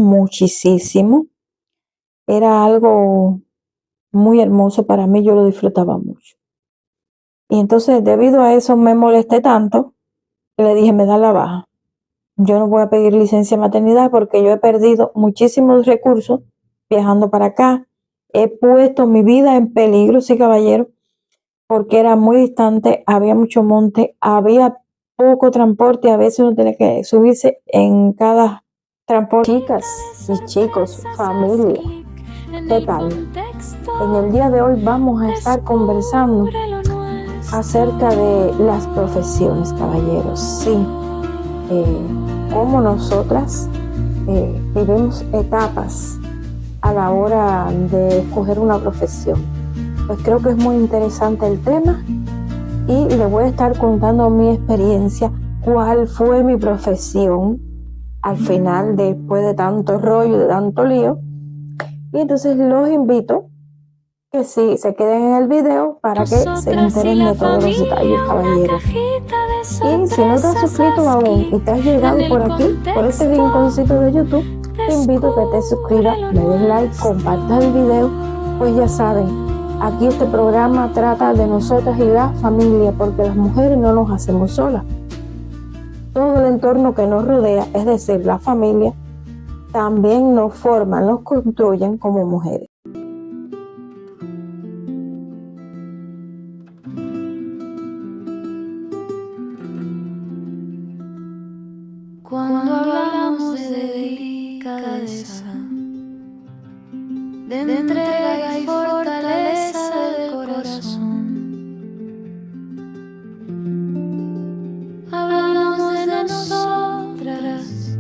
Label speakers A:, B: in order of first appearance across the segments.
A: muchísimo. Era algo muy hermoso para mí, yo lo disfrutaba mucho. Y entonces, debido a eso, me molesté tanto que le dije, me da la baja. Yo no voy a pedir licencia de maternidad porque yo he perdido muchísimos recursos viajando para acá. He puesto mi vida en peligro, sí, caballero, porque era muy distante, había mucho monte, había poco transporte, a veces uno tenía que subirse en cada transporte. Chicas y chicos, familia, ¿qué tal? En el día de hoy vamos a estar conversando acerca de las profesiones, caballeros. Sí, cómo nosotras vivimos etapas a la hora de escoger una profesión. Pues creo que es muy interesante el tema y le voy a estar contando mi experiencia, cuál fue mi profesión al final, después de tanto rollo, de tanto lío. Y entonces los invito que sí se queden en el video para que se enteren de todos los detalles, caballeros. Y si no te has suscrito aún y te has llegado por aquí, por este rinconcito de YouTube, te invito a que te suscribas, me des like, compartas el video, pues ya saben, aquí este programa trata de nosotras y la familia, porque las mujeres no nos hacemos solas. Todo el entorno que nos rodea, es decir, la familia, también nos forman, nos construyen como mujeres.
B: Cuando hablamos de delicadeza, de entrega y fortaleza del corazón, hablamos de nosotras,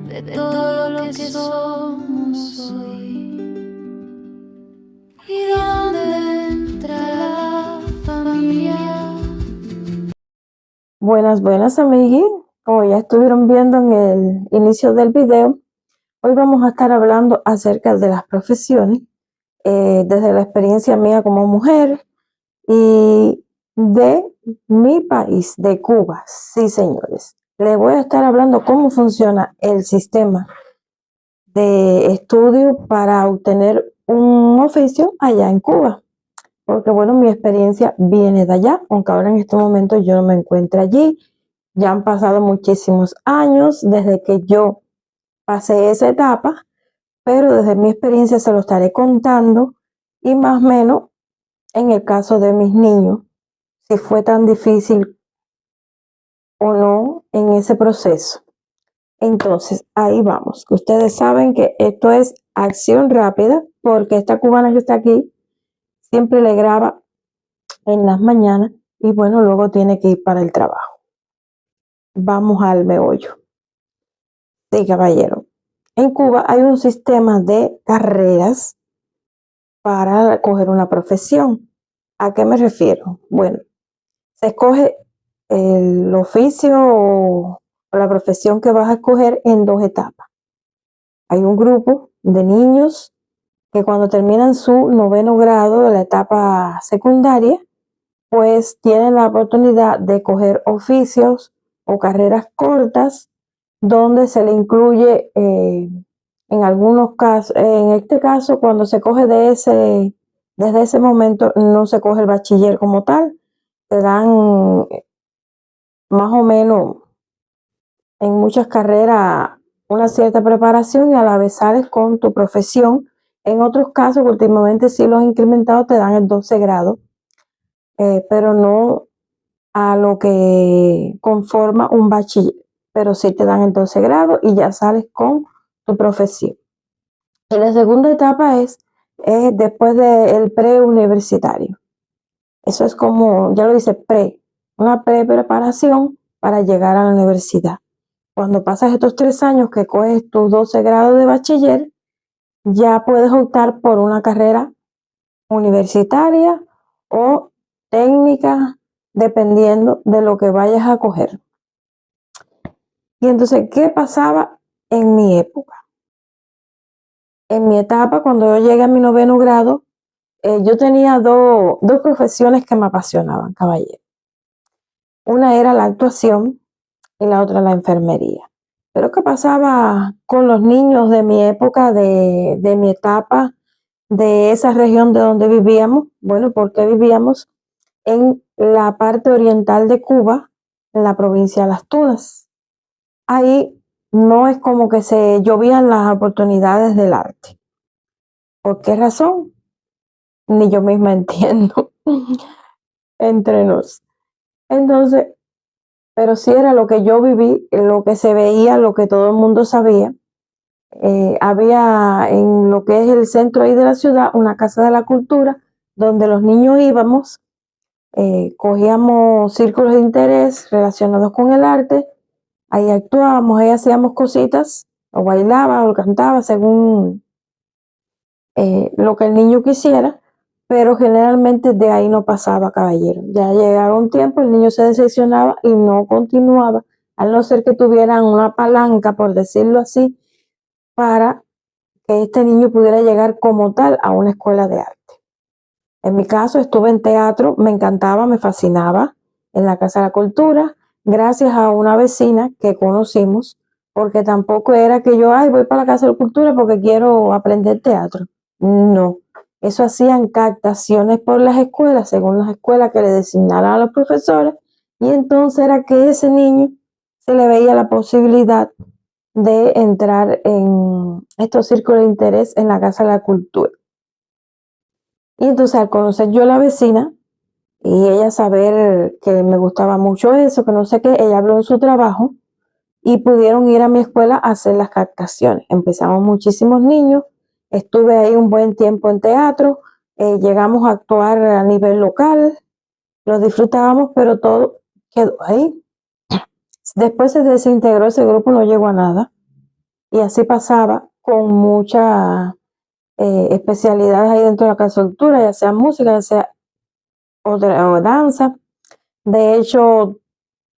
B: de todo lo que somos hoy. ¿Y dónde entra la familia?
A: Buenas amiguis, como ya estuvieron viendo en el inicio del video, hoy vamos a estar hablando acerca de las profesiones, desde la experiencia mía como mujer y de mi país, de Cuba. Sí, señores, les voy a estar hablando cómo funciona el sistema de estudio para obtener un oficio allá en Cuba. Porque bueno, mi experiencia viene de allá, aunque ahora en este momento yo no me encuentro allí. Ya han pasado muchísimos años desde que yo pasé esa etapa, pero desde mi experiencia se lo estaré contando y más o menos en el caso de mis niños, si fue tan difícil o no en ese proceso. Entonces, ahí vamos. Ustedes saben que esto es acción rápida porque esta cubana que está aquí siempre le graba en las mañanas y bueno, luego tiene que ir para el trabajo. Vamos al meollo. Sí, caballero. En Cuba hay un sistema de carreras para coger una profesión. ¿A qué me refiero? Bueno, se escoge el oficio o la profesión que vas a escoger en dos etapas. Hay un grupo de niños que cuando terminan su noveno grado de la etapa secundaria, pues tienen la oportunidad de coger oficios o carreras cortas donde se le incluye en algunos casos, en este caso cuando se coge desde ese momento no se coge el bachiller como tal, te dan más o menos en muchas carreras una cierta preparación y a la vez sales con tu profesión. En otros casos, últimamente sí los incrementados te dan el 12 grado, pero no a lo que conforma un bachiller, pero sí te dan el 12 grado y ya sales con tu profesión. Y la segunda etapa es después del preuniversitario. Eso es como, ya lo dice, una preparación para llegar a la universidad. Cuando pasas estos 3 años que coges tus 12 grados de bachiller, ya puedes optar por una carrera universitaria o técnica, dependiendo de lo que vayas a coger. Y entonces, ¿qué pasaba en mi época? En mi etapa, cuando yo llegué a mi noveno grado, yo tenía dos profesiones que me apasionaban, caballero. Una era la actuación y la otra la enfermería. Pero ¿qué pasaba con los niños de mi época, de mi etapa, de esa región de donde vivíamos? Bueno, porque vivíamos en la parte oriental de Cuba, en la provincia de Las Tunas. Ahí no es como que se llovían las oportunidades del arte. ¿Por qué razón? Ni yo misma entiendo. Entre nos. Entonces, pero sí era lo que yo viví, lo que se veía, lo que todo el mundo sabía. Había en lo que es el centro ahí de la ciudad una casa de la cultura donde los niños íbamos, cogíamos círculos de interés relacionados con el arte, ahí actuábamos, ahí hacíamos cositas, o bailaba o cantaba según lo que el niño quisiera, pero generalmente de ahí no pasaba, caballero. Ya llegaba un tiempo, el niño se decepcionaba y no continuaba, al no ser que tuvieran una palanca, por decirlo así, para que este niño pudiera llegar como tal a una escuela de arte. En mi caso estuve en teatro, me encantaba, me fascinaba, en la Casa de la Cultura, gracias a una vecina que conocimos, porque tampoco era que yo, ay, voy para la Casa de la Cultura porque quiero aprender teatro. No, eso hacían captaciones por las escuelas, según las escuelas que le designaran a los profesores, y entonces era que ese niño se le veía la posibilidad de entrar en estos círculos de interés en la Casa de la Cultura. Y entonces al conocer yo a la vecina y ella saber que me gustaba mucho eso, que no sé qué, ella habló en su trabajo y pudieron ir a mi escuela a hacer las captaciones. Empezamos muchísimos niños, estuve ahí un buen tiempo en teatro, llegamos a actuar a nivel local, lo disfrutábamos, pero todo quedó ahí. Después se desintegró ese grupo, no llegó a nada. Y así pasaba con muchas especialidades ahí dentro de la Casa de Cultura, ya sea música, ya sea otra, o danza. De hecho,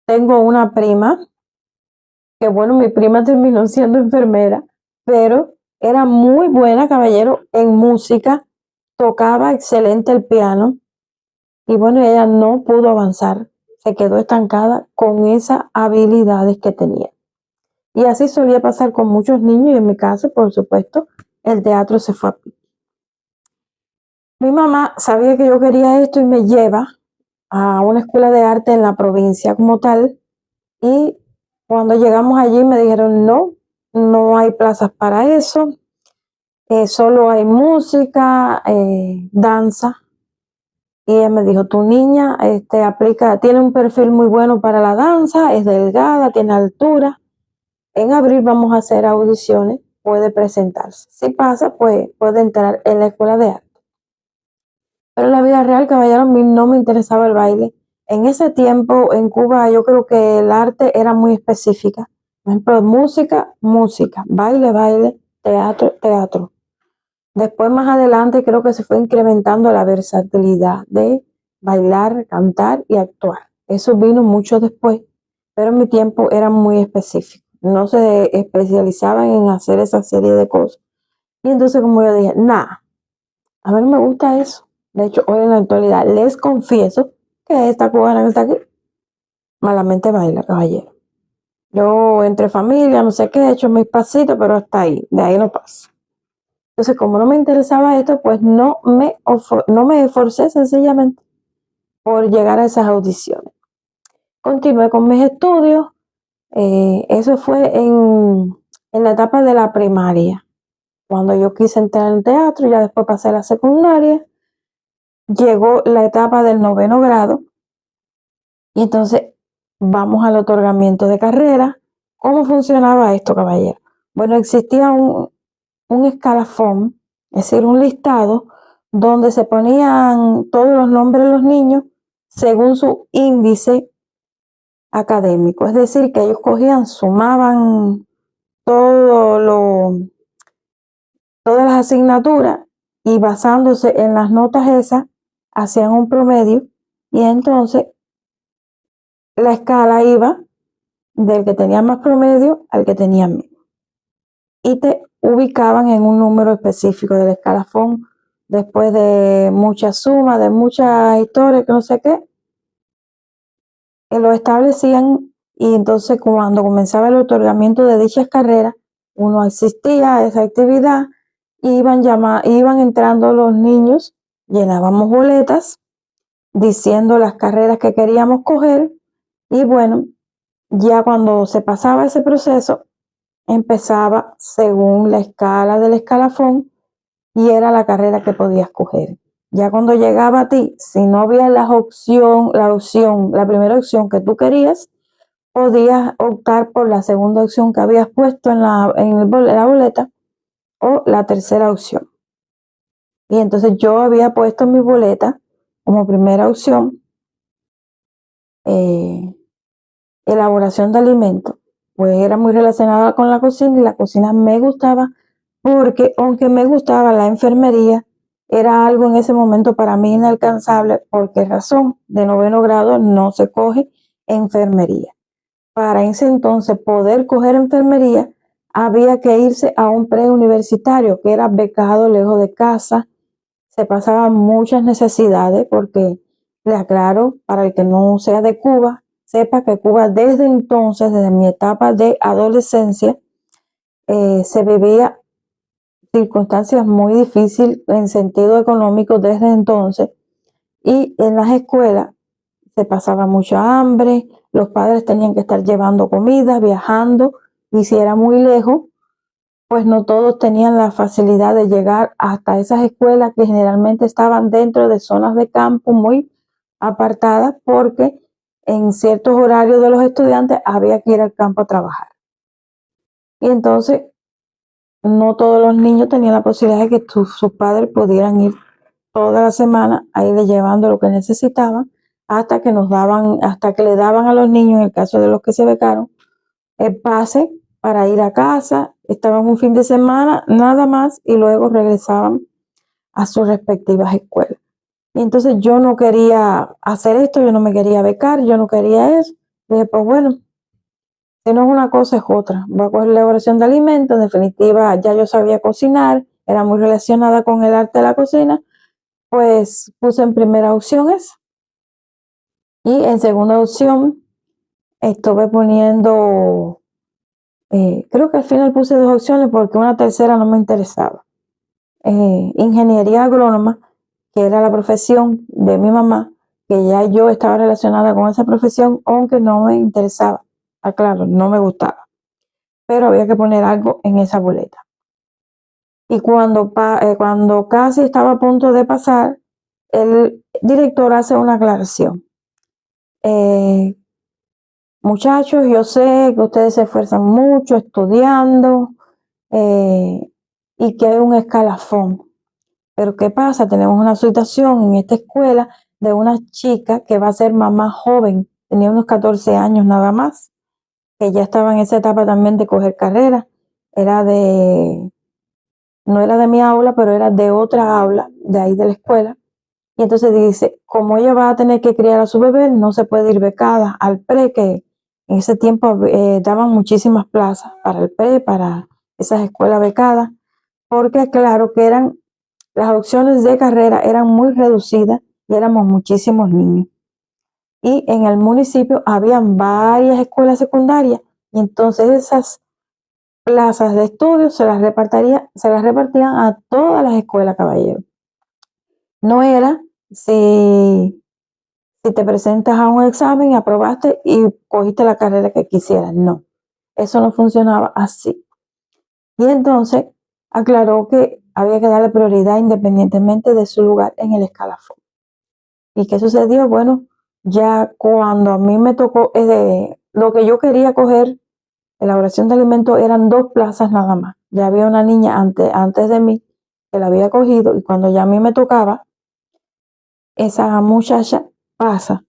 A: tengo una prima, que bueno, mi prima terminó siendo enfermera, pero era muy buena, caballero, en música, tocaba excelente el piano y bueno, ella no pudo avanzar, se quedó estancada con esas habilidades que tenía. Y así solía pasar con muchos niños y en mi caso, por supuesto, el teatro se fue a pique. Mi mamá sabía que yo quería esto y me lleva a una escuela de arte en la provincia como tal. Y cuando llegamos allí me dijeron, no, no hay plazas para eso, solo hay música, danza. Y ella me dijo, tu niña aplica, tiene un perfil muy bueno para la danza, es delgada, tiene altura. En abril vamos a hacer audiciones, puede presentarse. Si pasa, pues puede entrar en la escuela de arte. Pero en la vida real, caballero, a mí no me interesaba el baile. En ese tiempo, en Cuba, yo creo que el arte era muy específica. Por ejemplo, música, música, baile, baile, teatro, teatro. Después, más adelante, creo que se fue incrementando la versatilidad de bailar, cantar y actuar. Eso vino mucho después, pero en mi tiempo era muy específico. No se especializaban en hacer esa serie de cosas. Y entonces, como yo dije, nada, a mí no me gusta eso. De hecho, hoy en la actualidad les confieso que esta cubana que está aquí malamente baila, caballero. Yo entre familia, no sé qué, he hecho mis pasitos, pero hasta ahí, de ahí no paso. Entonces, como no me interesaba esto, pues no me esforcé sencillamente por llegar a esas audiciones. Continué con mis estudios, eso fue en la etapa de la primaria, cuando yo quise entrar en teatro, ya después pasé a la secundaria, llegó la etapa del noveno grado y entonces vamos al otorgamiento de carrera. ¿Cómo funcionaba esto, caballero? Bueno, existía un escalafón, es decir, un listado donde se ponían todos los nombres de los niños según su índice académico. Es decir, que ellos cogían, sumaban todo todas las asignaturas y basándose en las notas esas, hacían un promedio y entonces la escala iba del que tenía más promedio al que tenía menos. Y te ubicaban en un número específico del escalafón después de muchas sumas, de muchas historias, que no sé qué, lo establecían y entonces cuando comenzaba el otorgamiento de dichas carreras, uno asistía a esa actividad, iban entrando los niños, llenábamos boletas diciendo las carreras que queríamos coger y bueno, ya cuando se pasaba ese proceso, empezaba según la escala del escalafón y era la carrera que podías coger. Ya cuando llegaba a ti, si no había la primera opción que tú querías, podías optar por la segunda opción que habías puesto en la boleta o la tercera opción. Y entonces yo había puesto en mi boleta como primera opción elaboración de alimentos, pues era muy relacionada con la cocina y la cocina me gustaba porque aunque me gustaba la enfermería, era algo en ese momento para mí inalcanzable. ¿Por qué razón? De 9º grado no se coge enfermería. Para ese entonces poder coger enfermería había que irse a un preuniversitario que era becado lejos de casa. Se pasaban muchas necesidades porque, le aclaro, para el que no sea de Cuba, sepa que Cuba desde entonces, desde mi etapa de adolescencia, se vivía circunstancias muy difíciles en sentido económico desde entonces y en las escuelas se pasaba mucha hambre, los padres tenían que estar llevando comida, viajando y si era muy lejos, pues no todos tenían la facilidad de llegar hasta esas escuelas que generalmente estaban dentro de zonas de campo muy apartadas porque en ciertos horarios de los estudiantes había que ir al campo a trabajar. Y entonces no todos los niños tenían la posibilidad de que sus padres pudieran ir toda la semana a irle llevando lo que necesitaban hasta que le daban a los niños, en el caso de los que se becaron, el pase para ir a casa, estaban un fin de semana nada más y luego regresaban a sus respectivas escuelas. Y entonces yo no quería hacer esto, yo no me quería becar, yo no quería eso. Dije, pues bueno, si no es una cosa es otra. Voy a coger la elaboración de alimentos, en definitiva ya yo sabía cocinar, era muy relacionada con el arte de la cocina, pues puse en primera opción eso. Y en segunda opción estuve poniendo, creo que al final puse 2 opciones porque una tercera no me interesaba. Ingeniería agrónoma, que era la profesión de mi mamá, que ya yo estaba relacionada con esa profesión, aunque no me interesaba. Claro, no me gustaba, pero había que poner algo en esa boleta. Y cuando casi estaba a punto de pasar, el director hace una aclaración. Muchachos, yo sé que ustedes se esfuerzan mucho estudiando y que hay un escalafón. Pero ¿qué pasa? Tenemos una situación en esta escuela de una chica que va a ser mamá joven, tenía unos 14 años nada más, que ya estaba en esa etapa también de coger carrera. No era de mi aula, pero era de otra aula, de ahí de la escuela. Y entonces dice, como ella va a tener que criar a su bebé, no se puede ir becada al pre, que en ese tiempo daban muchísimas plazas para el pre, para esas escuelas becadas, porque claro que las opciones de carrera eran muy reducidas y éramos muchísimos niños. Y en el municipio habían varias escuelas secundarias y entonces esas plazas de estudio se las repartían a todas las escuelas, caballeros. No era si te presentas a un examen, aprobaste y cogiste la carrera que quisieras. No, eso no funcionaba así. Y entonces aclaró que había que darle prioridad independientemente de su lugar en el escalafón. ¿Y qué sucedió? Bueno, ya cuando a mí me tocó, lo que yo quería coger, elaboración de alimentos, eran 2 plazas nada más. Ya había una niña antes de mí que la había cogido y cuando ya a mí me tocaba, esa muchacha pasa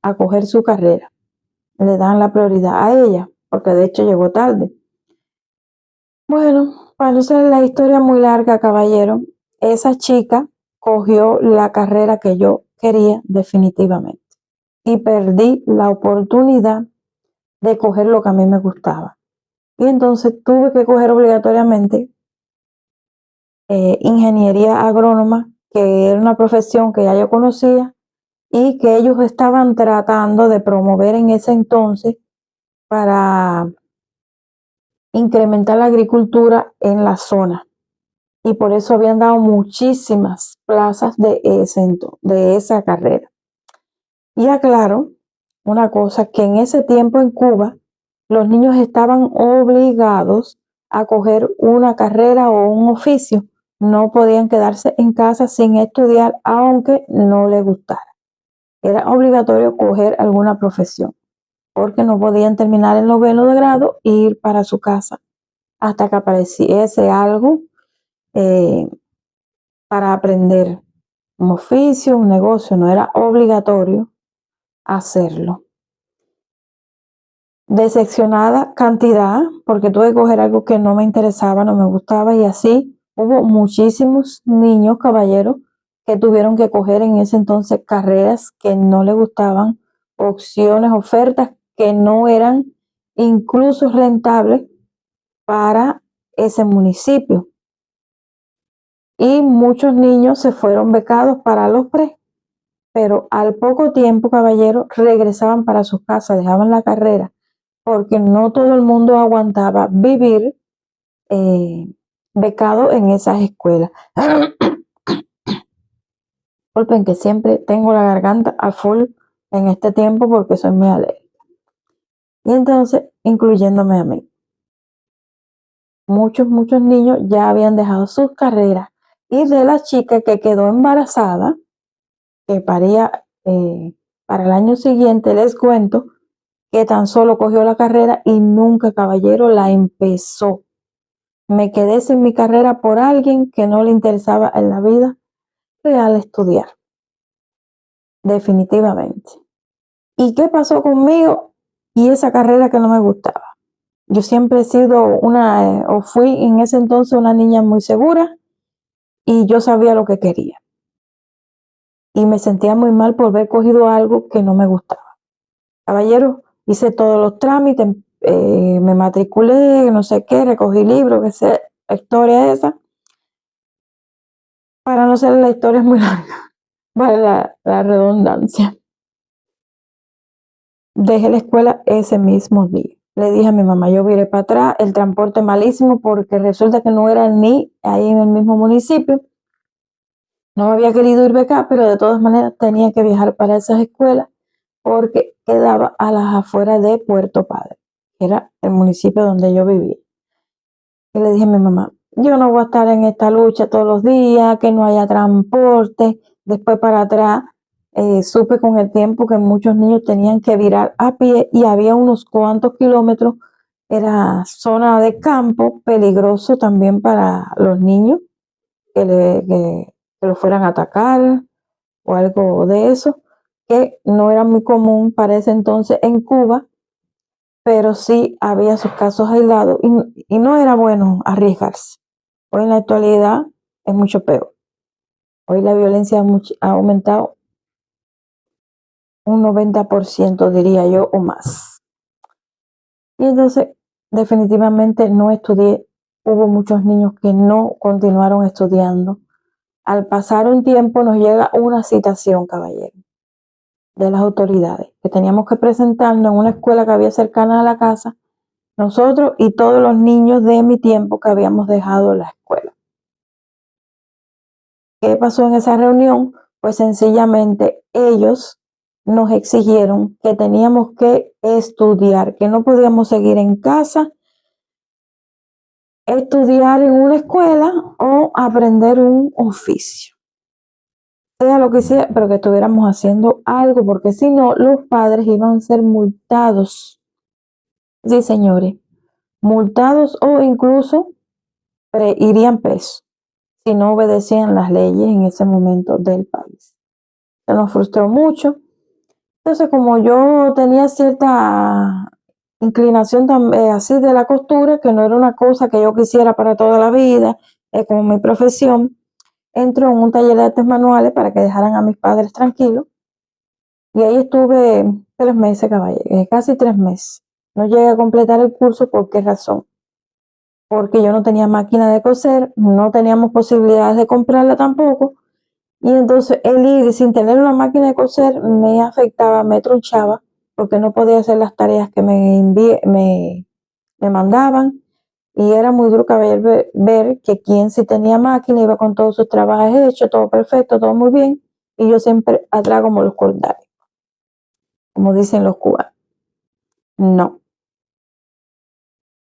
A: a coger su carrera. Le dan la prioridad a ella, porque de hecho llegó tarde. Bueno, para no hacer la historia muy larga, caballero, esa chica cogió la carrera que yo quería definitivamente y perdí la oportunidad de coger lo que a mí me gustaba. Y entonces tuve que coger obligatoriamente ingeniería agrónoma, que era una profesión que ya yo conocía y que ellos estaban tratando de promover en ese entonces para incrementar la agricultura en la zona. Y por eso habían dado muchísimas plazas de esa carrera. Y aclaro una cosa, que en ese tiempo en Cuba los niños estaban obligados a coger una carrera o un oficio. No podían quedarse en casa sin estudiar, aunque no les gustara. Era obligatorio coger alguna profesión, porque no podían terminar el 9º de grado e ir para su casa hasta que apareciese algo para aprender, un oficio, un negocio. No era obligatorio hacerlo. Decepcionada cantidad, porque tuve que coger algo que no me interesaba, no me gustaba, y así hubo muchísimos niños, caballeros, que tuvieron que coger en ese entonces carreras que no les gustaban, opciones, ofertas que no eran incluso rentables para ese municipio. Y muchos niños se fueron becados para los pre, pero al poco tiempo, caballeros, regresaban para sus casas, dejaban la carrera, porque no todo el mundo aguantaba vivir becado en esas escuelas. Disculpen que siempre tengo la garganta a full en este tiempo porque soy muy alérgica. Y entonces, incluyéndome a mí. Muchos niños ya habían dejado sus carreras. Y de la chica que quedó embarazada, que paría para el año siguiente, les cuento que tan solo cogió la carrera y nunca, caballero, la empezó. Me quedé sin mi carrera por alguien que no le interesaba en la vida real estudiar. Definitivamente. ¿Y qué pasó conmigo y esa carrera que no me gustaba? Yo siempre he sido o fui en ese entonces una niña muy segura, y yo sabía lo que quería. Y me sentía muy mal por haber cogido algo que no me gustaba. Caballero, hice todos los trámites, me matriculé, no sé qué, recogí libros, que sea la historia esa. Para no ser la historia es muy larga, vale la redundancia. Dejé la escuela ese mismo día. Le dije a mi mamá, yo viré para atrás, el transporte malísimo, porque resulta que no era ni ahí en el mismo municipio. No me había querido ir becada, pero de todas maneras tenía que viajar para esas escuelas porque quedaba a las afueras de Puerto Padre, que era el municipio donde yo vivía. Y le dije a mi mamá, yo no voy a estar en esta lucha todos los días, que no haya transporte. Después para atrás, supe con el tiempo que muchos niños tenían que virar a pie y había unos cuantos kilómetros. Era zona de campo, peligroso también para los niños que lo fueran a atacar o algo de eso, que no era muy común para ese entonces en Cuba, pero sí había sus casos aislados y no era bueno arriesgarse. Hoy en la actualidad es mucho peor. Hoy la violencia ha aumentado un 90%, diría yo, o más. Y entonces definitivamente no estudié. Hubo muchos niños que no continuaron estudiando. Al pasar un tiempo nos llega una citación, caballero, de las autoridades, que teníamos que presentarnos en una escuela que había cercana a la casa, nosotros y todos los niños de mi tiempo que habíamos dejado la escuela. ¿Qué pasó en esa reunión? Pues sencillamente ellos nos exigieron que teníamos que estudiar, que no podíamos seguir en casa, estudiar en una escuela o aprender un oficio. Sea lo que sea, pero que estuviéramos haciendo algo, porque si no, los padres iban a ser multados. Sí, señores, multados o incluso irían presos si no obedecían las leyes en ese momento del país. Se nos frustró mucho. Entonces, como yo tenía cierta inclinación también así de la costura, que no era una cosa que yo quisiera para toda la vida, como mi profesión, entro en un taller de artes manuales para que dejaran a mis padres tranquilos. Y ahí estuve 3 meses, caballero, casi 3 meses. No llegué a completar el curso. ¿Por qué razón? Porque yo no tenía máquina de coser, no teníamos posibilidades de comprarla tampoco. Y entonces el ir sin tener una máquina de coser me afectaba, me tronchaba, porque no podía hacer las tareas que me mandaban, y era muy duro ver que quien sí tenía máquina iba con todos sus trabajos hechos, todo perfecto, todo muy bien, y yo siempre atrás como los cordares, como dicen los cubanos. No,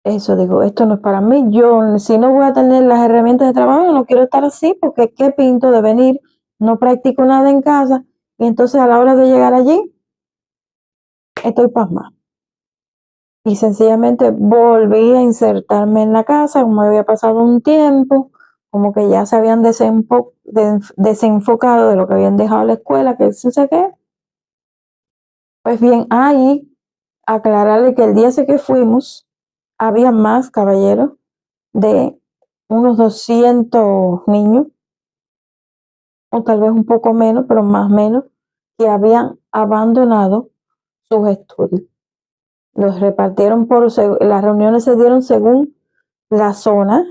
A: eso digo, esto no es para mí. Yo, si no voy a tener las herramientas de trabajo, no quiero estar así, porque qué pinto de venir, no practico nada en casa, y entonces a la hora de llegar allí, estoy pasmada. Y sencillamente volví a insertarme en la casa, como había pasado un tiempo, como que ya se habían desenfocado de lo que habían dejado la escuela, que eso sé qué. Pues bien, ahí aclararle que el día ese que fuimos, había más caballeros, de unos 200 niños, o tal vez un poco menos, pero más o menos, que habían abandonado sus estudios. Los repartieron las reuniones se dieron según la zona.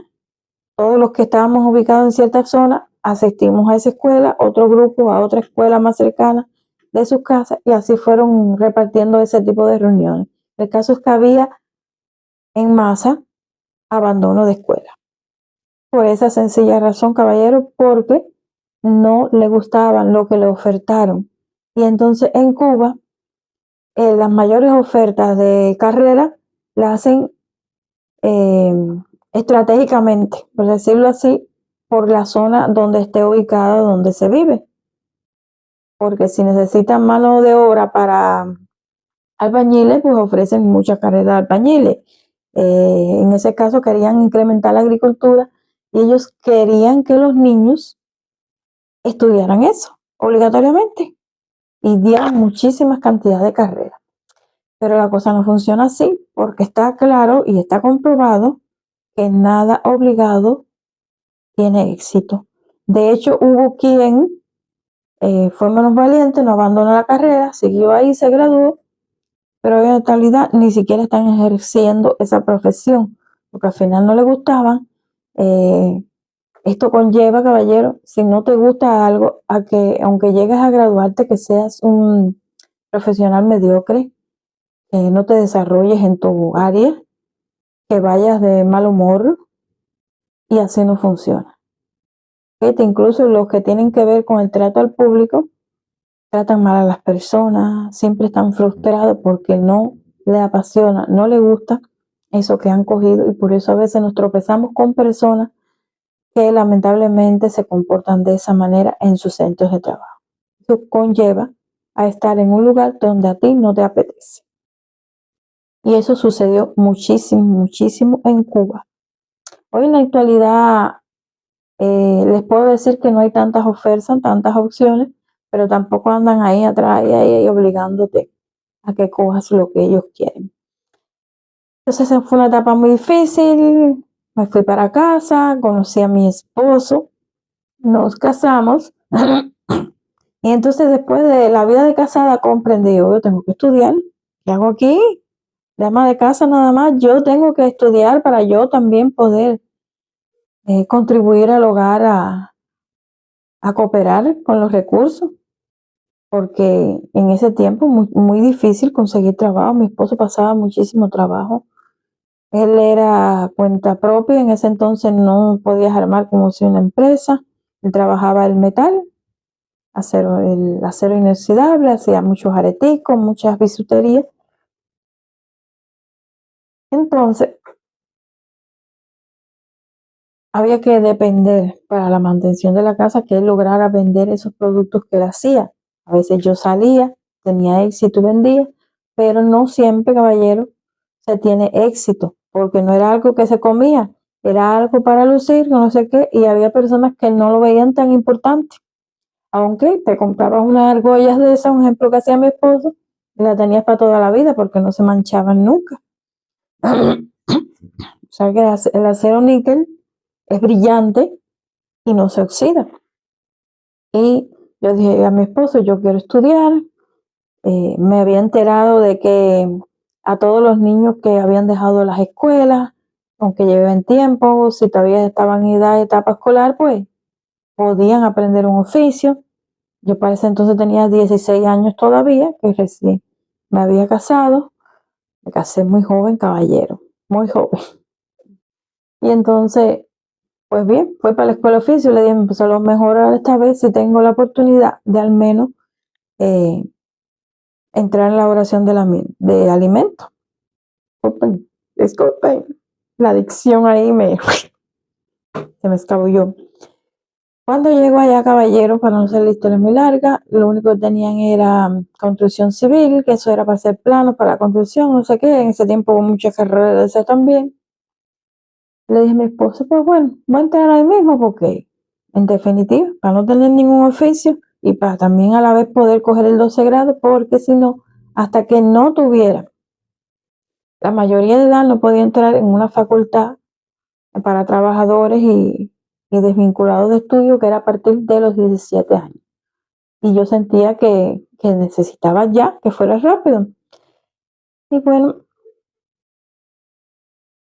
A: Todos los que estábamos ubicados en cierta zona asistimos a esa escuela, otro grupo a otra escuela más cercana de sus casas, y así fueron repartiendo ese tipo de reuniones. El caso es que había en masa abandono de escuela. Por esa sencilla razón, caballero, porque no le gustaban lo que le ofertaron. Y entonces en Cuba, las mayores ofertas de carrera las hacen eh, estratégicamente, por decirlo así, por la zona donde esté ubicada, donde se vive. Porque si necesitan mano de obra para albañiles, pues ofrecen muchas carreras de albañiles. En ese caso querían incrementar la agricultura, y ellos querían que los niños estudiaran eso obligatoriamente, y dieron muchísimas cantidades de carreras. Pero la cosa no funciona así, porque está claro y está comprobado que nada obligado tiene éxito. De hecho, hubo quien fue menos valiente, no abandonó la carrera, siguió ahí, se graduó, pero en realidad ni siquiera están ejerciendo esa profesión, porque al final no le gustaban. Esto conlleva, caballero, si no te gusta algo, a que aunque llegues a graduarte, que seas un profesional mediocre, que no te desarrolles en tu área, que vayas de mal humor, y así no funciona. Incluso los que tienen que ver con el trato al público tratan mal a las personas, siempre están frustrados porque no les apasiona, no les gusta eso que han cogido, y por eso a veces nos tropezamos con personas que lamentablemente se comportan de esa manera en sus centros de trabajo. Eso conlleva a estar en un lugar donde a ti no te apetece. Y eso sucedió muchísimo, muchísimo en Cuba. Hoy en la actualidad les puedo decir que no hay tantas ofertas, tantas opciones, pero tampoco andan ahí atrás y ahí obligándote a que cojas lo que ellos quieren. Entonces esa fue una etapa muy difícil. Me fui para casa, conocí a mi esposo, nos casamos. Y entonces después de la vida de casada comprendí, yo tengo que estudiar. ¿Qué hago aquí? De ama de casa nada más. Yo tengo que estudiar para yo también poder contribuir al hogar, a cooperar con los recursos, porque en ese tiempo muy, muy difícil conseguir trabajo. Mi esposo pasaba muchísimo trabajo. Él era cuenta propia, en ese entonces no podías armar como si una empresa. Él trabajaba el metal, el acero inoxidable, hacía muchos areticos, muchas bisuterías. Entonces, había que depender para la mantención de la casa que él lograra vender esos productos que él hacía. A veces yo salía, tenía éxito y vendía, pero no siempre, caballero, se tiene éxito, porque no era algo que se comía, era algo para lucir, no sé qué, y había personas que no lo veían tan importante. Aunque te comprabas unas argollas de esas, un ejemplo que hacía mi esposo, y la tenías para toda la vida porque no se manchaban nunca. O sea que el acero níquel es brillante y no se oxida. Y yo dije a mi esposo, yo quiero estudiar. Me había enterado de que a todos los niños que habían dejado las escuelas, aunque lleven tiempo, si todavía estaban en etapa escolar, pues podían aprender un oficio. Yo para ese entonces tenía 16 años todavía, que recién me había casado, me casé muy joven, caballero, muy joven. Y entonces, pues bien, fui para la escuela de oficio y le dije, pues a lo mejor ahora esta vez si tengo la oportunidad de al menos eh, entrar en la elaboración de alimentos. Disculpen, la adicción ahí se me escabulló. Cuando llego allá, caballero, para no hacer la historia muy larga, lo único que tenían era construcción civil, que eso era para hacer planos para la construcción, no sé qué. En ese tiempo hubo muchas carreras de eso también. Le dije a mi esposo, pues bueno, voy a entrar ahí mismo porque, en definitiva, para no tener ningún oficio y para también a la vez poder coger el 12 grado, porque si no, hasta que no tuviera la mayoría de edad, no podía entrar en una facultad para trabajadores y desvinculados de estudio, que era a partir de los 17 años. Y yo sentía que necesitaba ya que fuera rápido. Y bueno,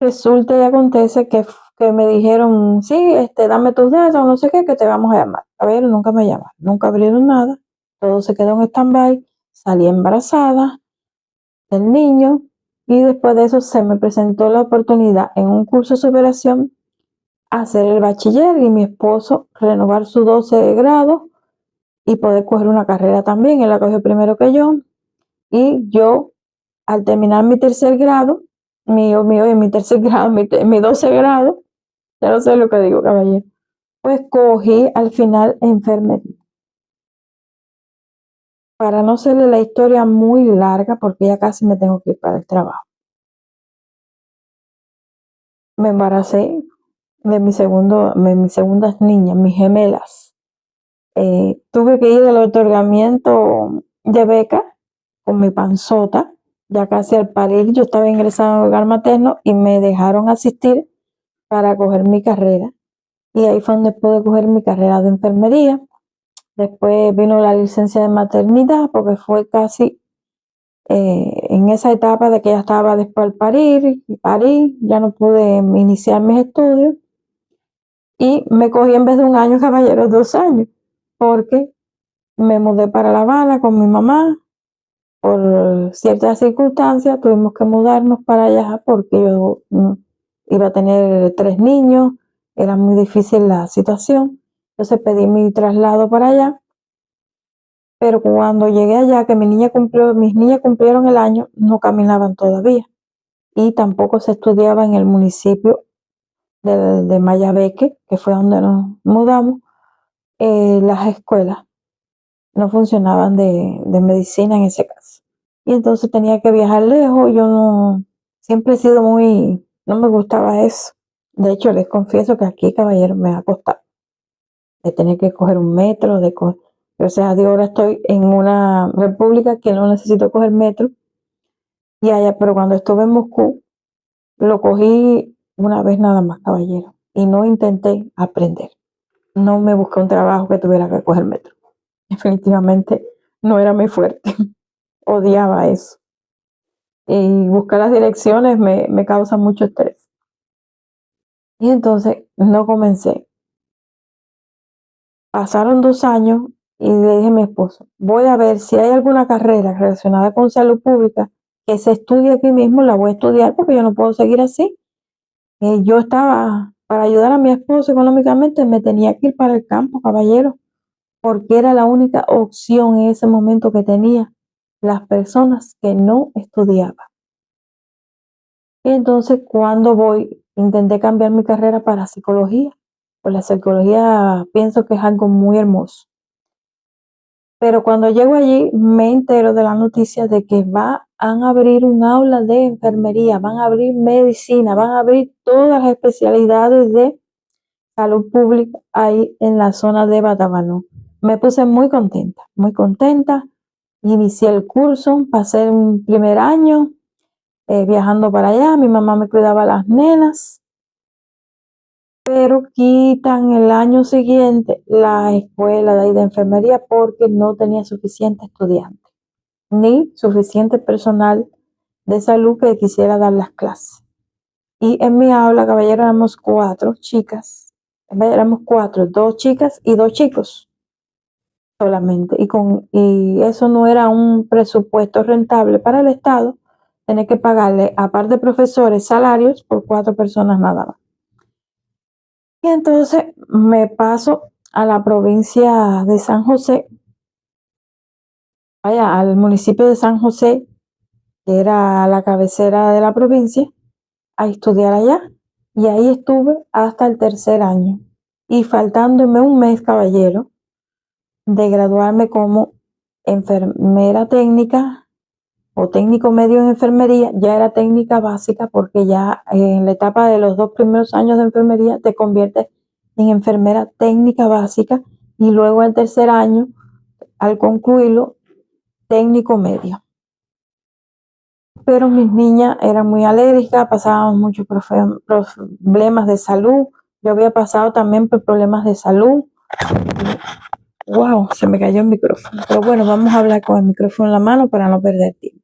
A: resulta y acontece que me dijeron, sí, dame tus datos, no sé qué, que te vamos a llamar. A ver, nunca me llamaron, nunca abrieron nada, todo se quedó en stand-by, salí embarazada del niño y después de eso se me presentó la oportunidad en un curso de superación hacer el bachiller y mi esposo renovar su 12 grado y poder coger una carrera también. Él la cogió primero que yo y yo al terminar mi tercer grado, mi tercer grado, mi 12 grado, ya no sé lo que digo, caballero, pues cogí al final enfermería. Para no hacerle la historia muy larga, porque ya casi me tengo que ir para el trabajo. Me embaracé de mis segundas niñas, mis gemelas. Tuve que ir al otorgamiento de beca con mi panzota, ya casi al parir. Yo estaba ingresada en el hogar materno y me dejaron asistir para coger mi carrera. Y ahí fue donde pude coger mi carrera de enfermería. Después vino la licencia de maternidad, porque fue casi en esa etapa de que ya estaba después al parí, ya no pude iniciar mis estudios. Y me cogí en vez de un año, caballero, 2 años, porque me mudé para La Habana con mi mamá. Por ciertas circunstancias tuvimos que mudarnos para allá porque yo iba a tener 3 niños, era muy difícil la situación. Entonces pedí mi traslado para allá, pero cuando llegué allá, que mis niñas cumplieron el año, no caminaban todavía y tampoco se estudiaba en el municipio de Mayabeque, que fue donde nos mudamos. Las escuelas no funcionaban de medicina en ese caso. Y entonces tenía que viajar lejos. Yo no, siempre he sido no me gustaba eso. De hecho, les confieso que aquí, caballero, me ha costado de tener que coger un metro, gracias a Dios ahora estoy en una república que no necesito coger metro. Y allá, pero cuando estuve en Moscú, lo cogí una vez nada más, caballero. Y no intenté aprender. No me busqué un trabajo que tuviera que coger metro. Definitivamente no era muy fuerte. Odiaba eso. Y buscar las direcciones me causa mucho estrés. Y entonces no comencé. Pasaron 2 años y le dije a mi esposo, voy a ver si hay alguna carrera relacionada con salud pública que se estudie aquí mismo, la voy a estudiar porque yo no puedo seguir así. Yo estaba, para ayudar a mi esposo económicamente, me tenía que ir para el campo, caballero, porque era la única opción en ese momento que tenía las personas que no estudiaban. Y entonces cuando intenté cambiar mi carrera para psicología, pues la psicología pienso que es algo muy hermoso. Pero cuando llego allí me entero de la noticia de que van a abrir un aula de enfermería, van a abrir medicina, van a abrir todas las especialidades de salud pública ahí en la zona de Batabanó. Me puse muy contenta, muy contenta. Inicié el curso, pasé un primer año viajando para allá, mi mamá me cuidaba las nenas, pero quitan el año siguiente la escuela de ahí de enfermería porque no tenía suficiente estudiante, ni suficiente personal de salud que quisiera dar las clases. Y en mi aula, caballero, éramos 4 chicas, éramos 4, 2 chicas y 2 chicos. solamente. Y eso no era un presupuesto rentable para el Estado, tener que pagarle, aparte de profesores, salarios por 4 personas nada más. Y entonces me paso a la provincia de San José, vaya, al municipio de San José, que era la cabecera de la provincia, a estudiar allá. Y ahí estuve hasta el tercer año. Y faltándome un mes, caballero, de graduarme como enfermera técnica o técnico medio en enfermería, ya era técnica básica porque ya en la etapa de los 2 primeros años de enfermería te conviertes en enfermera técnica básica y luego el tercer año, al concluirlo, técnico medio. Pero mis niñas eran muy alérgicas, pasábamos muchos problemas de salud. Yo había pasado también por problemas de salud. Wow, se me cayó el micrófono. Pero bueno, vamos a hablar con el micrófono en la mano para no perder tiempo.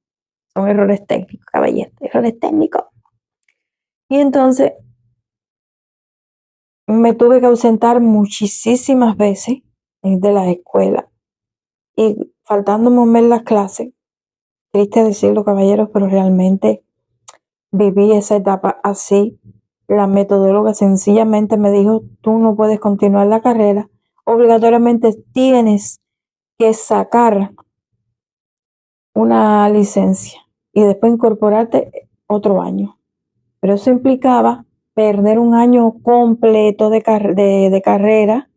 A: Son errores técnicos, caballero, errores técnicos. Y entonces me tuve que ausentar muchísimas veces de la escuela y faltándome un mes las clases. Triste decirlo, caballeros, pero realmente viví esa etapa así. La metodóloga sencillamente me dijo, tú no puedes continuar la carrera, obligatoriamente tienes que sacar una licencia y después incorporarte otro año. Pero eso implicaba perder un año completo de carrera,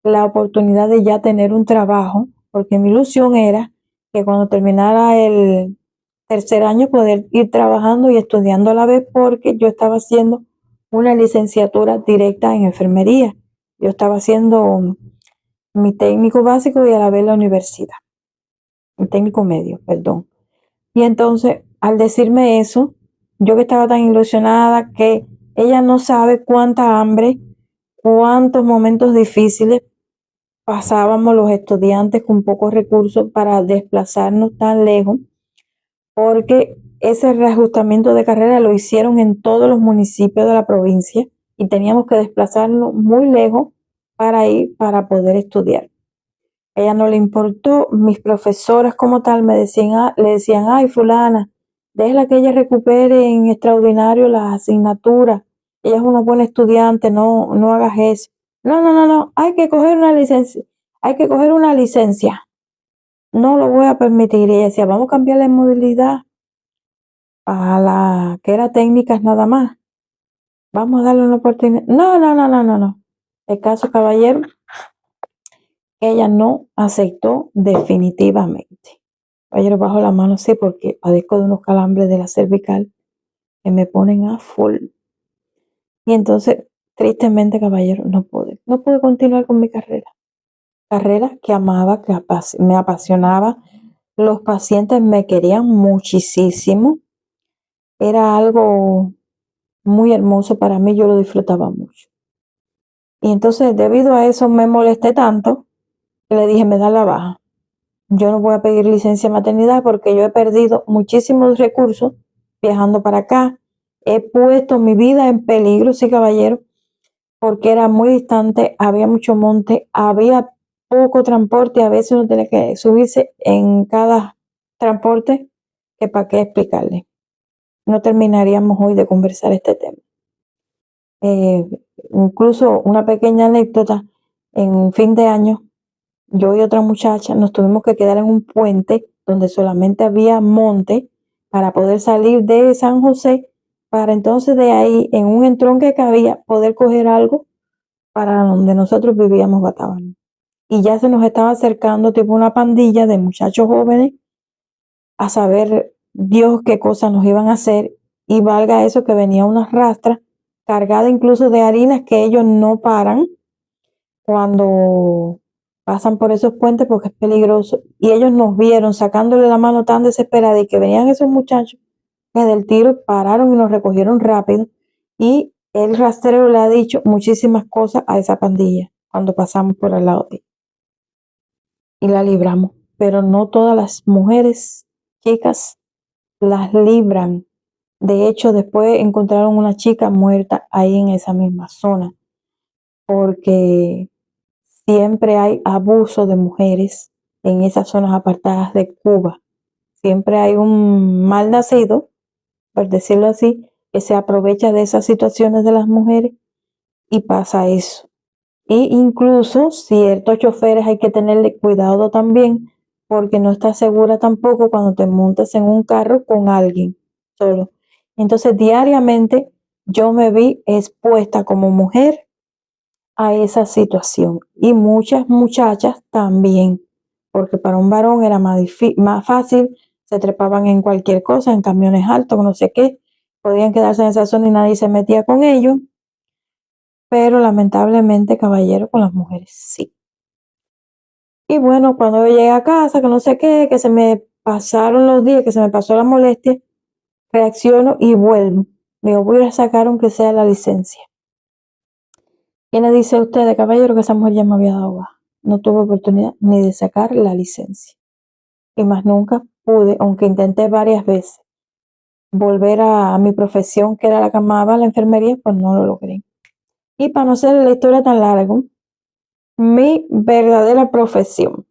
A: la oportunidad de ya tener un trabajo, porque mi ilusión era que cuando terminara el tercer año poder ir trabajando y estudiando a la vez, porque yo estaba haciendo una licenciatura directa en enfermería. Yo estaba haciendo mi técnico básico y a la vez la universidad, mi técnico medio, perdón. Y entonces, al decirme eso, yo que estaba tan ilusionada que ella no sabe cuánta hambre, cuántos momentos difíciles pasábamos los estudiantes con pocos recursos para desplazarnos tan lejos, porque ese reajustamiento de carrera lo hicieron en todos los municipios de la provincia y teníamos que desplazarnos muy lejos para ir para poder estudiar. A ella no le importó, mis profesoras como tal le decían, ay, fulana, déjala que ella recupere en extraordinario las asignaturas, ella es una buena estudiante, no hagas eso. No, hay que coger una licencia, hay que coger una licencia. No lo voy a permitir. Y ella decía, vamos a cambiar la modalidad a la que era técnicas nada más. Vamos a darle una oportunidad. No. El caso, caballero, ella no aceptó definitivamente. Caballero, bajo la mano, sí, porque padezco de unos calambres de la cervical que me ponen a full. Y entonces, tristemente, caballero, no pude continuar con mi carrera. Carrera que amaba, que me apasionaba. Los pacientes me querían muchísimo. Era algo muy hermoso para mí, yo lo disfrutaba mucho. Y entonces, debido a eso, me molesté tanto que le dije, me da la baja. Yo no voy a pedir licencia de maternidad porque yo he perdido muchísimos recursos viajando para acá. He puesto mi vida en peligro, sí, caballero, porque era muy distante, había mucho monte, había poco transporte, a veces uno tenía que subirse en cada transporte, que para qué explicarle. No terminaríamos hoy de conversar este tema. Incluso una pequeña anécdota, en fin de año, yo y otra muchacha nos tuvimos que quedar en un puente donde solamente había monte para poder salir de San José, para entonces de ahí, en un entronque que había, poder coger algo para donde nosotros vivíamos, Batabano. Y ya se nos estaba acercando tipo una pandilla de muchachos jóvenes a saber Dios qué cosas nos iban a hacer, y valga eso que venía una rastra cargada incluso de harinas que ellos no paran cuando pasan por esos puentes porque es peligroso, y ellos nos vieron sacándole la mano tan desesperada y que venían esos muchachos que del tiro pararon y nos recogieron rápido, y el rastrero le ha dicho muchísimas cosas a esa pandilla cuando pasamos por al lado de él y la libramos, pero no todas las mujeres, chicas, las libran. De hecho, después encontraron una chica muerta ahí en esa misma zona, porque siempre hay abuso de mujeres en esas zonas apartadas de Cuba. Siempre hay un mal nacido, por decirlo así, que se aprovecha de esas situaciones de las mujeres y pasa eso. Y incluso ciertos choferes hay que tenerle cuidado también, porque no estás segura tampoco cuando te montes en un carro con alguien solo. Entonces, diariamente yo me vi expuesta como mujer a esa situación y muchas muchachas también, porque para un varón era más fácil, se trepaban en cualquier cosa, en camiones altos, no sé qué, podían quedarse en esa zona y nadie se metía con ellos, pero lamentablemente, caballero, con las mujeres sí. Y bueno, cuando yo llegué a casa, que no sé qué, que se me pasaron los días, que se me pasó la molestia, reacciono y vuelvo. Digo, voy a sacar aunque sea la licencia. ¿Quién le dice a usted, caballero, que esa mujer ya me había dado baja? No tuve oportunidad ni de sacar la licencia. Y más nunca pude, aunque intenté varias veces, volver a mi profesión, que era la que amaba, la enfermería, pues no lo logré. Y para no hacer la historia tan larga, mi verdadera profesión,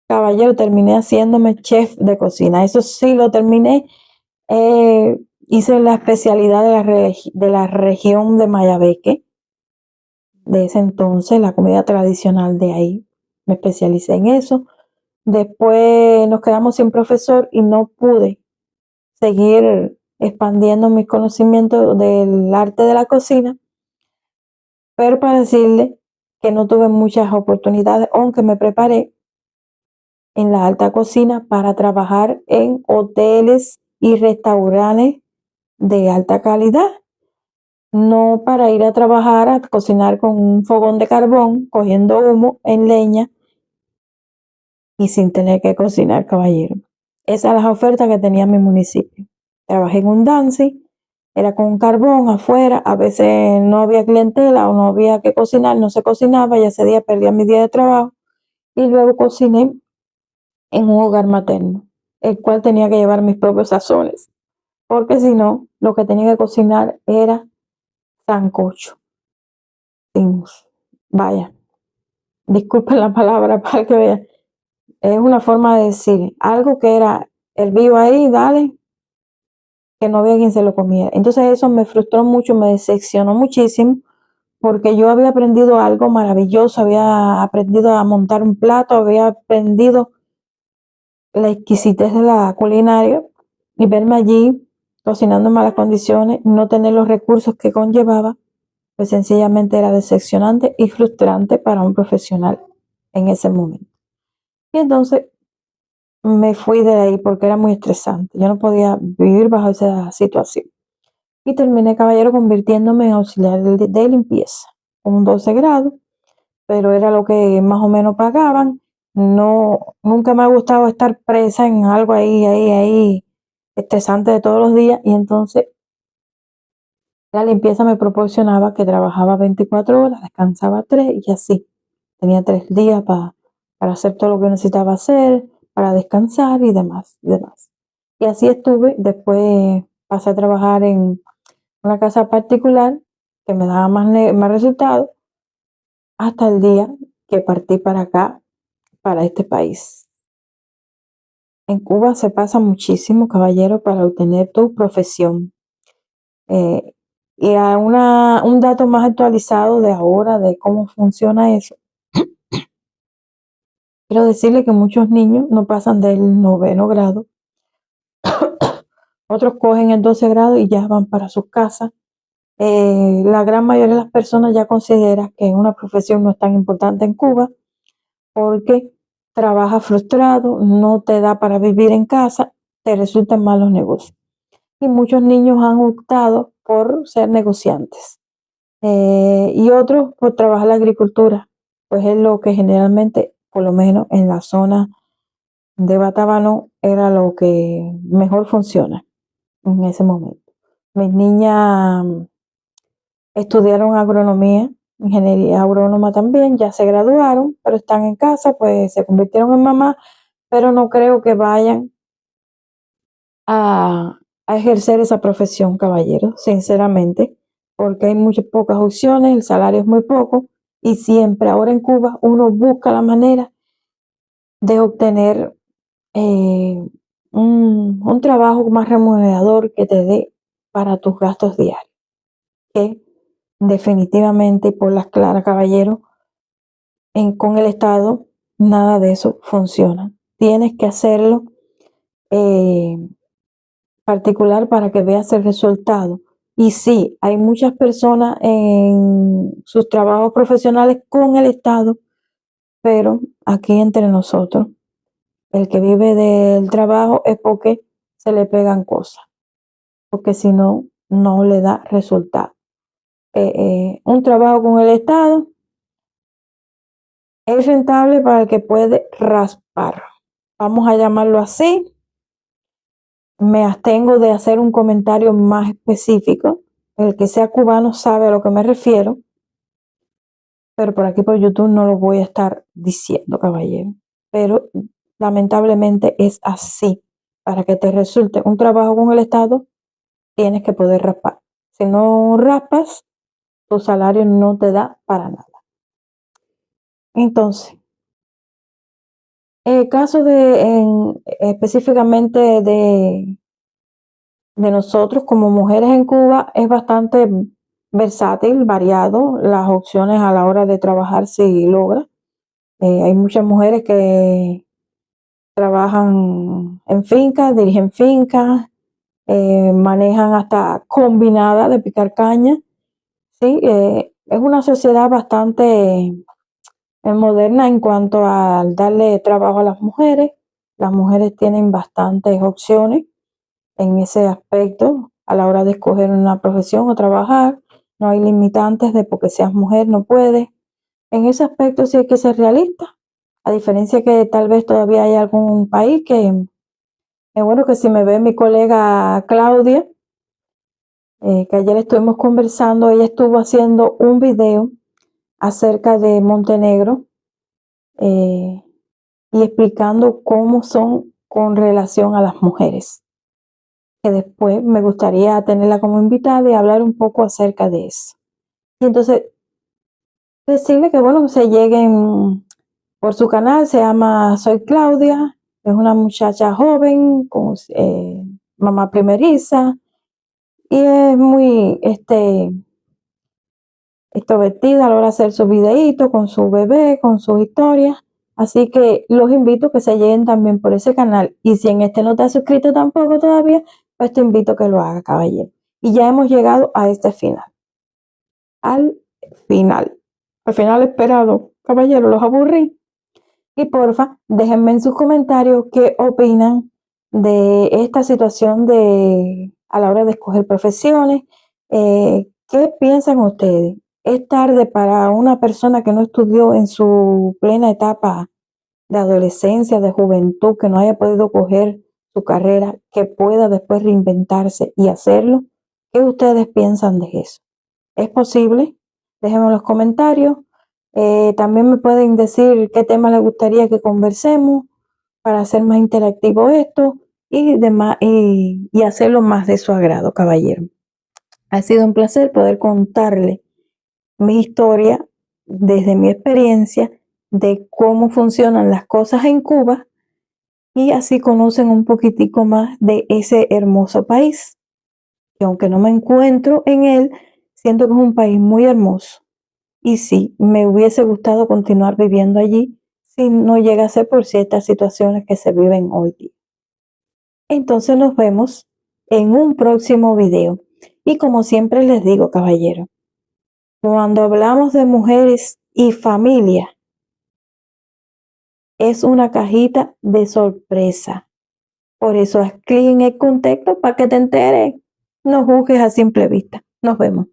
A: caballero, terminé haciéndome chef de cocina. Eso sí lo terminé. Hice la especialidad de la región de Mayabeque. De ese entonces, la comida tradicional de ahí. Me especialicé en eso. Después nos quedamos sin profesor y no pude seguir expandiendo mis conocimientos del arte de la cocina, pero para decirle que no tuve muchas oportunidades, aunque me preparé en la alta cocina para trabajar en hoteles y restaurantes de alta calidad, no para ir a trabajar a cocinar con un fogón de carbón, cogiendo humo en leña y sin tener que cocinar, caballero. Esas eran las ofertas que tenía mi municipio. Trabajé en un dancing, era con carbón afuera, a veces no había clientela o no había que cocinar, no se cocinaba y ese día perdía mi día de trabajo y luego cociné en un hogar materno, el cual tenía que llevar mis propios sazones, porque si no, lo que tenía que cocinar era sancocho. Vaya, disculpen la palabra para que vean, es una forma de decir algo que era el vivo ahí, dale, que no había quien se lo comiera. Entonces eso me frustró mucho, me decepcionó muchísimo, porque yo había aprendido algo maravilloso, había aprendido a montar un plato, había aprendido la exquisitez de la culinaria y verme allí cocinando en malas condiciones, no tener los recursos que conllevaba, pues sencillamente era decepcionante y frustrante para un profesional en ese momento. Y entonces me fui de ahí porque era muy estresante. Yo no podía vivir bajo esa situación. Y terminé, caballero, convirtiéndome en auxiliar de limpieza, con un 12 grado, pero era lo que más o menos pagaban. No, nunca me ha gustado estar presa en algo ahí, estresante de todos los días. Y entonces la limpieza me proporcionaba que trabajaba 24 horas, descansaba 3 y así. Tenía 3 días para hacer todo lo que necesitaba hacer, para descansar y demás, y demás. Y así estuve. Después pasé a trabajar en una casa particular que me daba más resultados hasta el día que partí para acá, para este país. En Cuba se pasa muchísimo, caballero, para obtener tu profesión. Eh, y a un dato más actualizado de ahora, de cómo funciona eso, quiero decirle que muchos niños no pasan del 9º grado, otros cogen el 12 grado y ya van para sus casas. La gran mayoría de las personas ya considera que una profesión no es tan importante en Cuba porque trabajas frustrado, no te da para vivir en casa, te resultan mal los negocios. Y muchos niños han optado por ser negociantes, y otros por trabajar la agricultura, pues es lo que generalmente, por lo menos en la zona de Batabano, era lo que mejor funciona en ese momento. Mis niñas estudiaron agronomía, ingeniería agrónoma también, ya se graduaron, pero están en casa, pues se convirtieron en mamá, pero no creo que vayan a ejercer esa profesión, caballero, sinceramente, porque hay muchas pocas opciones, el salario es muy poco y siempre ahora en Cuba uno busca la manera de obtener un trabajo más remunerador que te dé para tus gastos diarios, que definitivamente y por las claras, caballero, con el Estado nada de eso funciona. Tienes que hacerlo particular para que veas el resultado. Y sí, hay muchas personas en sus trabajos profesionales con el Estado, pero aquí entre nosotros, el que vive del trabajo es porque se le pegan cosas, porque si no, no le da resultado. Un trabajo con el Estado es rentable para el que puede raspar. Vamos a llamarlo así. Me abstengo de hacer un comentario más específico. El que sea cubano sabe a lo que me refiero, pero por aquí por YouTube no lo voy a estar diciendo, caballero. Pero lamentablemente es así. Para que te resulte un trabajo con el Estado, tienes que poder raspar. Si no raspas, tu salario no te da para nada. Entonces, el caso específicamente de nosotros como mujeres en Cuba es bastante versátil, variado, las opciones a la hora de trabajar se logra. Hay muchas mujeres que trabajan en fincas, dirigen fincas, manejan hasta combinada de picar caña. Sí, es una sociedad bastante moderna en cuanto a darle trabajo a las mujeres. Las mujeres tienen bastantes opciones en ese aspecto a la hora de escoger una profesión o trabajar. No hay limitantes de porque seas mujer no puedes. En ese aspecto sí hay que ser realista. A diferencia que tal vez todavía hay algún país que es bueno que si me ve mi colega Claudia, que ayer estuvimos conversando, ella estuvo haciendo un video acerca de Montenegro y explicando cómo son con relación a las mujeres. Que después me gustaría tenerla como invitada y hablar un poco acerca de eso. Y entonces, decirle que bueno, se lleguen por su canal, se llama Soy Claudia, es una muchacha joven, con mamá primeriza, y es muy extrovertida a la hora de hacer sus videitos con su bebé, con sus historias. Así que los invito a que se lleguen también por ese canal. Y si en este no te has suscrito tampoco todavía, pues te invito a que lo haga, caballero. Y ya hemos llegado a este final. Al final. Al final esperado. Caballero, los aburrí. Y porfa, déjenme en sus comentarios qué opinan de esta situación a la hora de escoger profesiones. ¿Qué piensan ustedes? ¿Es tarde para una persona que no estudió en su plena etapa de adolescencia, de juventud, que no haya podido coger su carrera, que pueda después reinventarse y hacerlo? ¿Qué ustedes piensan de eso? ¿Es posible? Déjenme en los comentarios. También me pueden decir qué tema les gustaría que conversemos para hacer más interactivo esto y demás y hacerlo más de su agrado, caballero. Ha sido un placer poder contarle mi historia desde mi experiencia de cómo funcionan las cosas en Cuba y así conocen un poquitico más de ese hermoso país, que aunque no me encuentro en él, siento que es un país muy hermoso. Y sí, me hubiese gustado continuar viviendo allí si no llega a ser por ciertas situaciones que se viven hoy día. Entonces nos vemos en un próximo video. Y como siempre les digo, caballero, cuando hablamos de mujeres y familia, es una cajita de sorpresa. Por eso haz clic en el contexto para que te enteres. No juzgues a simple vista. Nos vemos.